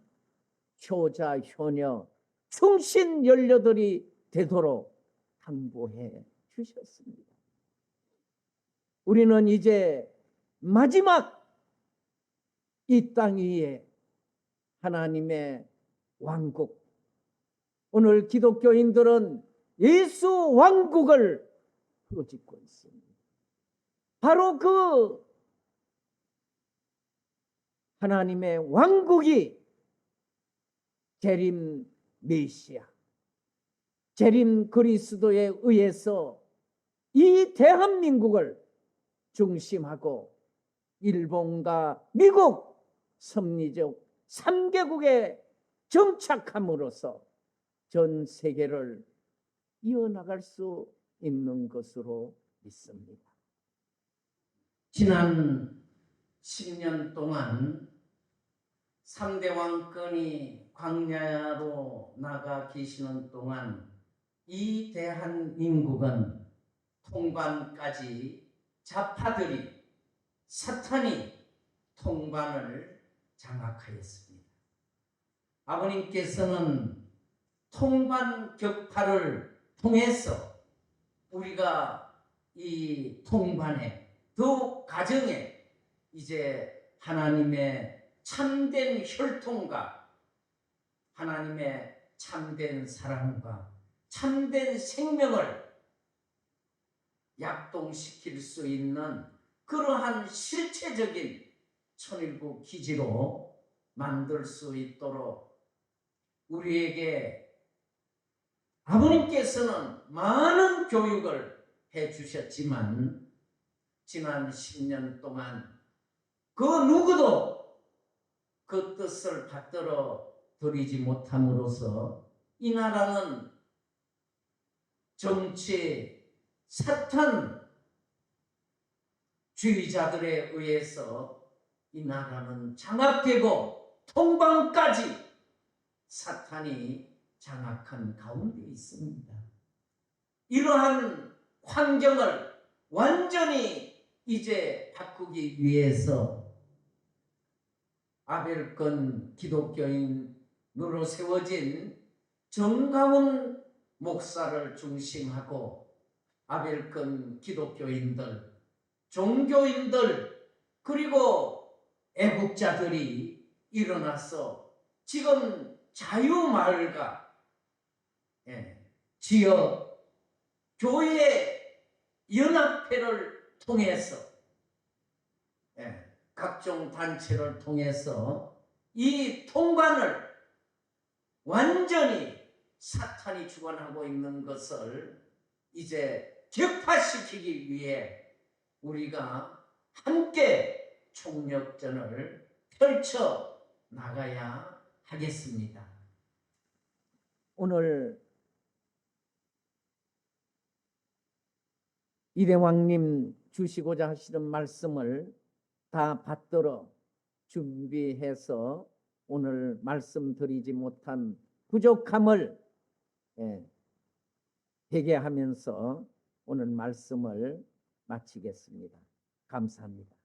효자, 효녀, 충신 연료들이 되도록 당부해 주셨습니다. 우리는 이제 마지막 이 땅 위에 하나님의 왕국, 오늘 기독교인들은 예수 왕국을 부르짖고 있습니다. 바로 그 하나님의 왕국이 재림 메시아, 재림 그리스도에 의해서 이 대한민국을 중심하고 일본과 미국 섭리적 3개국에 정착함으로써 전 세계를 이어나갈 수 있는 것으로 믿습니다. 지난 10년 동안 3대 왕권이 광야로 나가 계시는 동안 이 대한민국은 통관까지 좌파들이, 사탄이 통관을 장악하였습니다. 아버님께서는 통관 격파를 통해서 우리가 이 통관에, 더욱 가정에 이제 하나님의 참된 혈통과 하나님의 참된 사랑과 참된 생명을 약동시킬 수 있는 그러한 실체적인 천일국 기지로 만들 수 있도록 우리에게 아버님께서는 많은 교육을 해주셨지만 지난 10년 동안 그 누구도 그 뜻을 받들어 드리지 못함으로써 이 나라는 정치 사탄주의자들에 의해서 이 나라는 장악되고 통방까지 사탄이 장악한 가운데 있습니다. 이러한 환경을 완전히 이제 바꾸기 위해서 아벨권 기독교인으로 세워진 정가훈 목사를 중심하고 아벨권 기독교인들, 종교인들, 그리고 애국자들이 일어나서 지금 자유마을과 지역 교회 연합회를 통해서 각종 단체를 통해서 이 통관을 완전히 사탄이 주관하고 있는 것을 이제 격파시키기 위해 우리가 함께 총력전을 펼쳐 나가야 하겠습니다. 오늘 이대왕님 주시고자 하시는 말씀을 다 받들어 준비해서 오늘 말씀드리지 못한 부족함을 회개하면서 오늘 말씀을 마치겠습니다. 감사합니다.